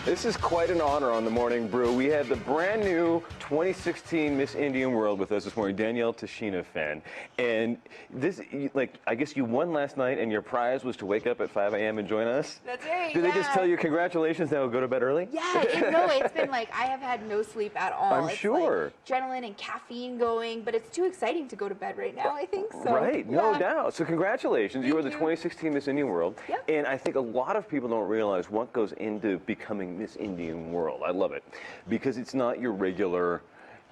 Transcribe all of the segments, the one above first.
This is quite an honor on the Morning Brew. We had the brand new 2016 Miss Indian World with us this morning, Danielle Tashina Fenn. And this, like, I guess you won last night and your prize was to wake up at 5 a.m. and join us? That's right, Did they just tell you congratulations, now go to bed early? Yeah, it's been like, I have had no sleep at all. I'm sure. Like adrenaline and caffeine going, but it's too exciting to go to bed right now, I think. So, right, no doubt. So congratulations, you are the you. 2016 Miss Indian World. Yep. And I think a lot of people don't realize what goes into becoming Miss Indian World. I love it because it's not your regular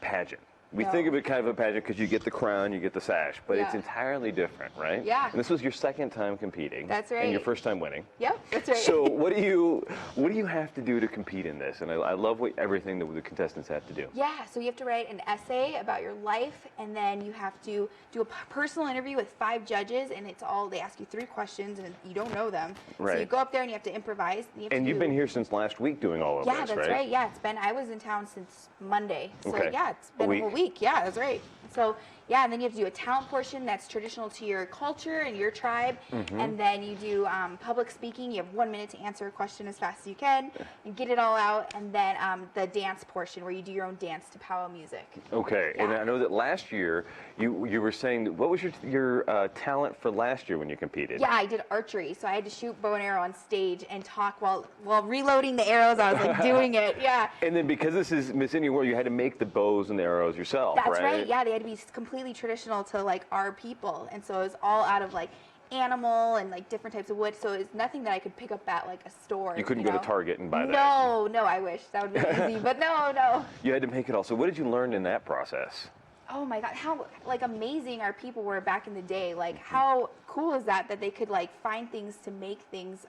pageant. We think of it kind of a pageant because you get the crown, you get the sash, but it's entirely different, right? Yeah. And this was your second time competing. That's right. And your first time winning. Yep, that's right. So what do you have to do to compete in this? And I love everything that the contestants have to do. Yeah, so you have to write an essay about your life, and then you have to do a personal interview with 5 judges, and they ask you 3 questions, and you don't know them. Right. So you go up there and you have to improvise. And you've been here since last week doing all of this, right? Yeah, that's right. Yeah, I was in town since Monday. So yeah, it's been a whole week. Yeah, that's right. So yeah, and then you have to do a talent portion that's traditional to your culture and your tribe, and then you do public speaking. You have 1 minute to answer a question as fast as you can and get it all out, and then the dance portion where you do your own dance to powwow music. Okay, and I know that last year you were saying that, what was your talent for last year when you competed? Yeah, I did archery, so I had to shoot bow and arrow on stage and talk while reloading the arrows. I was like doing it, yeah. And then because this is Miss Indian World, you had to make the bows and the arrows yourself, That's right? right. Yeah, they had to be completely traditional to like our people, and so it was all out of like animal and like different types of wood. So it's nothing that I could pick up at like a store. You couldn't go to Target and buy that. No, I wish that would be easy, but no. You had to make it all. So what did you learn in that process? Oh my God, how like amazing our people were back in the day. Like how cool is that they could like find things to make things.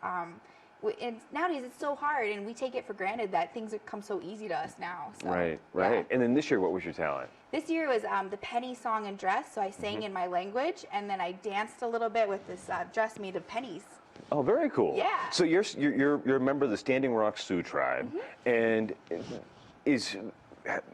And nowadays it's so hard, and we take it for granted that things have come so easy to us now. So, right. Yeah. And then this year, what was your talent? This year was the penny song and dress. So I sang in my language, and then I danced a little bit with this dress made of pennies. Oh, very cool. Yeah. So you're a member of the Standing Rock Sioux tribe, and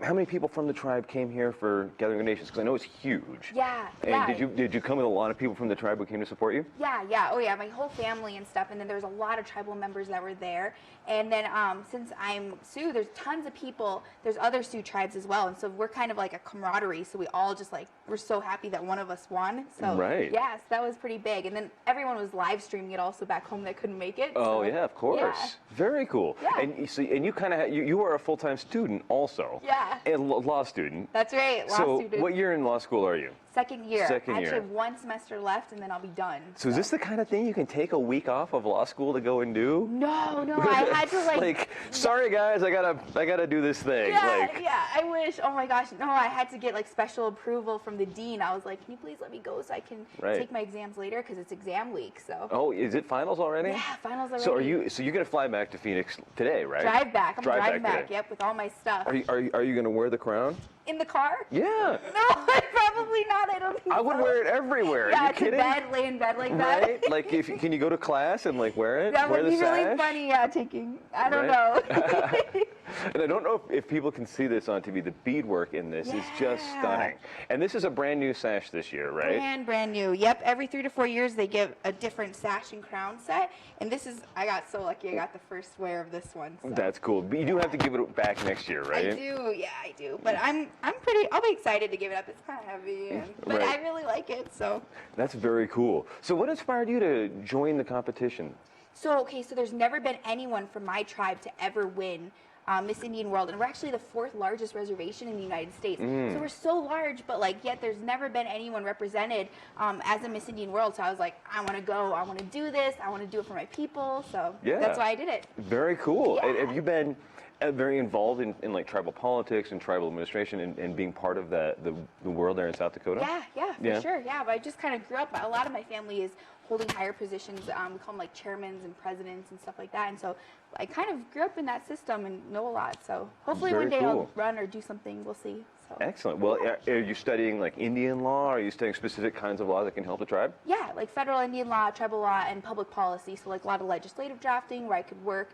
how many people from the tribe came here for Gathering of Nations? Because I know it's huge. Yeah. And did you come with a lot of people from the tribe who came to support you? Yeah. Oh yeah, my whole family and stuff. And then there's a lot of tribal members that were there. And then since I'm Sioux, there's tons of people. There's other Sioux tribes as well, and so we're kind of like a camaraderie. So we all just like we're so happy that one of us won. So yes, that was pretty big. And then everyone was live streaming it also back home that couldn't make it. Oh yeah, of course. Yeah. Very cool. Yeah. And you kind of you are a full-time student also. Yeah. And law student. That's right. Law student. What year in law school are you? Second year. Second I year. actually have 1 semester left, and then I'll be done. So is this the kind of thing you can take a week off of law school to go and do? No, I had to like. Sorry guys, I gotta do this thing. Yeah, I wish. Oh my gosh, no, I had to get like special approval from the dean. I was like, can you please let me go so I can take my exams later, because it's exam week. So. Oh, is it finals already? Yeah, finals So already. you're gonna fly back to Phoenix today, right? Drive back. I'm driving back. Today. Yep, with all my stuff. Are you gonna wear the crown? In the car? Yeah. No, probably not. I don't think I would wear it everywhere. Yeah, Are you kidding? lay in bed like that. Right? Like, can you go to class and like wear it? That wear would be really sash? funny. Yeah, I don't know. And I don't know if people can see this on TV. The beadwork in this is just stunning. And this is a brand new sash this year, right? Brand new. Yep. Every 3 to 4 years they give a different sash and crown set. And this is, I got so lucky. I got the first wear of this one. So. That's cool. But you do have to give it back next year, right? I do. Yeah, I do. But I'll be excited to give it up. It's kind of heavy, but I really like it. So. That's very cool. So what inspired you to join the competition? So there's never been anyone from my tribe to ever win Miss Indian World, and we're actually the 4th largest reservation in the United States. So we're so large, but yet there's never been anyone represented as a Miss Indian World. So I was like, I want to go. I want to do this. I want to do it for my people. So that's why I did it. Very cool. Yeah. Have you been very involved in like tribal politics and tribal administration and being part of the world there in South Dakota? Yeah, for sure. Yeah, but I just kind of grew up. A lot of my family is holding higher positions. We call them like chairmen and presidents and stuff like that. And so I kind of grew up in that system and know a lot. So hopefully one day I'll run or do something. We'll see. So. Excellent. Well, are you studying like Indian law? Are you studying specific kinds of law that can help the tribe? Yeah, like federal Indian law, tribal law, and public policy. So like a lot of legislative drafting where I could work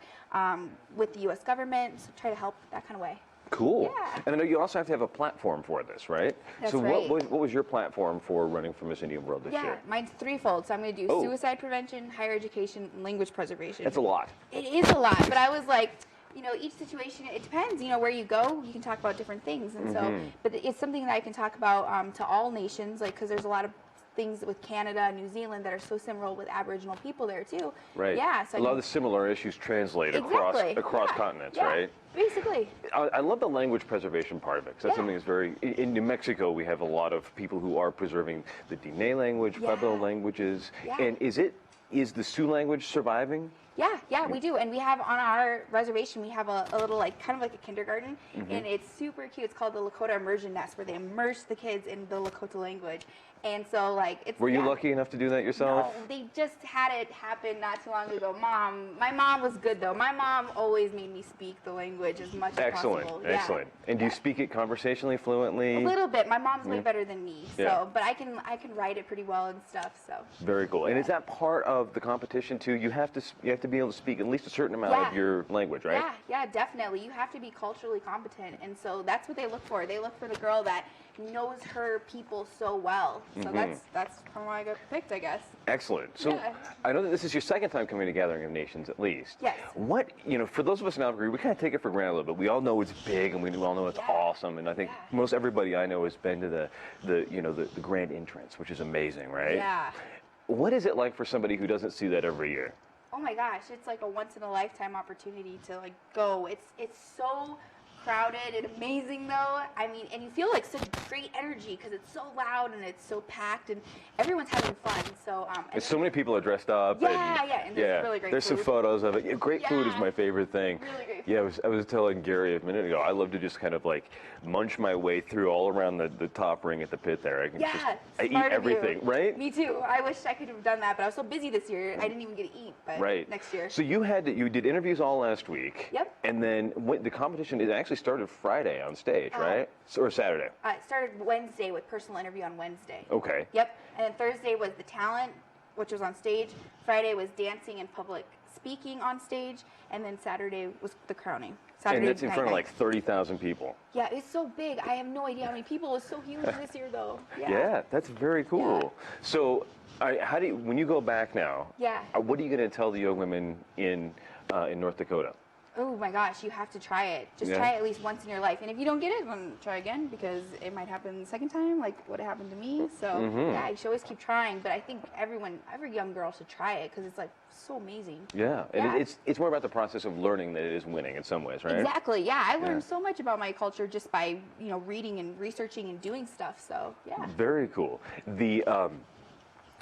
with the U.S. government, so try to help that kind of way. Cool. Yeah. And I know you also have to have a platform for this, right? That's so right. what was your platform for running for Miss Indian World this year? Yeah, mine's threefold. So I'm going to do suicide prevention, higher education, and language preservation. That's a lot. It is a lot, but I was like, you know, each situation, it depends, you know, where you go, you can talk about different things. And so, but it's something that I can talk about to all nations, like, because there's a lot of things with Canada and New Zealand that are so similar with Aboriginal people there too. Right. Yeah. So a lot of the similar issues translate across continents, yeah, right? Basically. I love the language preservation part of it, because that's something that's very, in New Mexico, we have a lot of people who are preserving the Diné language, Pueblo languages. And is the Sioux language surviving? Yeah, we do. And we have on our reservation, we have a little, like, kind of like a kindergarten, and it's super cute. It's called the Lakota Immersion nest, where they immerse the kids in the Lakota language. And so, like, it's... Were you lucky enough to do that yourself? No, they just had it happen not too long ago. My mom was good, though. My mom always made me speak the language as much as possible. Excellent. And do you speak it conversationally, fluently? A little bit. My mom's way better than me, so but I can write it pretty well and stuff. So very cool. And is that part of the competition too? You have to be able to speak at least a certain amount of your language, right? Yeah, definitely. You have to be culturally competent, and so that's what they look for. They look for the girl that knows her people so well. So that's how I got picked, I guess. Excellent. So I know that this is your second time coming to Gathering of Nations, at least. Yes. What, you know, for those of us in Albuquerque, we kind of take it for granted a little bit. We all know it's big, and we all know it's awesome. And I think most everybody I know has been to the grand entrance, which is amazing, right? Yeah. What is it like for somebody who doesn't see that every year? Oh my gosh, it's like a once in a lifetime opportunity to like go. It's so crowded and amazing, though. I mean, and you feel like such great energy because it's so loud and it's so packed and everyone's having fun. So and so many people are dressed up. And there's really great There's food. some photos of it. Yeah, great food is my favorite thing. Really great food. Yeah, I was telling Gary a minute ago, I love to just kind of like munch my way through all around the top ring at the pit there. I can I eat everything, right? Me too. I wish I could have done that, but I was so busy this year, I didn't even get to eat. But next year. So you did interviews all last week. Yep. And then the competition, it actually started Friday on stage, right? Or Saturday? It started Wednesday with personal interview on Wednesday. Okay. Yep. And then Thursday was the talent, which was on stage. Friday was dancing and public speaking on stage. And then Saturday was the crowning. Saturday and that's in front of like 30,000 people. Yeah, it's so big. I have no idea how many people. It's so huge this year, though. Yeah, that's very cool. Yeah. So, when you go back now, what are you going to tell the young women in North Dakota? Oh my gosh, you have to try it. Just try it at least once in your life. And if you don't get it, then try again, because it might happen the second time, like what happened to me. So you should always keep trying. But I think every young girl should try it, because it's like so amazing. Yeah, and it's more about the process of learning than it is winning in some ways, right? Exactly. Yeah, I learned so much about my culture just by reading and researching and doing stuff. So yeah. Very cool.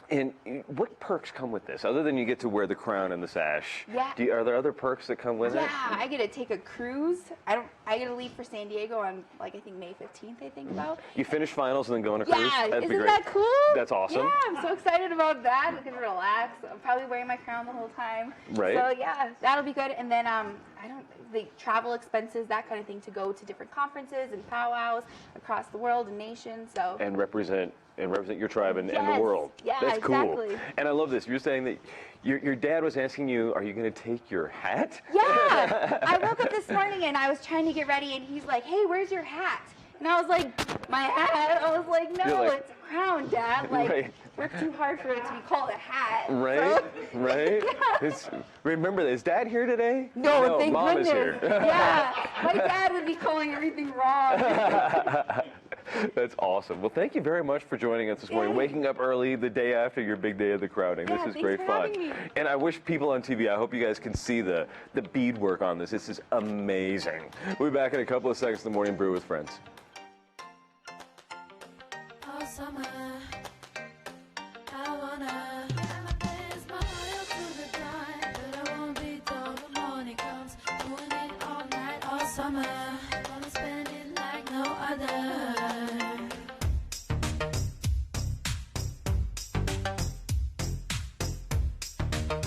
And what perks come with this, other than you get to wear the crown and the sash? Yeah. Are there other perks that come with it? Yeah, I get to take a cruise. I get to leave for San Diego on, like, I think May 15th, I think about. You finish finals and then go on a cruise? Yeah, That'd be isn't great. that cool? That's awesome. Yeah, I'm so excited about that. I can relax. I'm probably wearing my crown the whole time. Right. So yeah, that'll be good. And then the travel expenses, that kind of thing, to go to different conferences and powwows across the world and nations. So. And represent your tribe and the world. Yeah, that's cool. exactly. And I love this. You're saying that your dad was asking you, are you going to take your hat? Yeah. I woke up this morning and I was trying to get ready, and he's like, hey, where's your hat? And I was like, my hat? I was like, no, it's a crown, Dad. Like, worked too hard for it to be called a hat. Right, so. right. Remember that. Is Dad here today? No, thank Mom goodness. is here. Yeah, my dad would be calling everything wrong. That's awesome. Well, thank you very much for joining us this morning. Waking up early the day after your big day of the crowning. Yeah, this is great fun. And I wish people on TV, I hope you guys can see the beadwork on this. This is amazing. We'll be back in a couple of seconds in the Morning Brew with friends. All summer, I wanna dance my way up to the dawn, but I won't be till the morning comes. Doing it all night, all summer.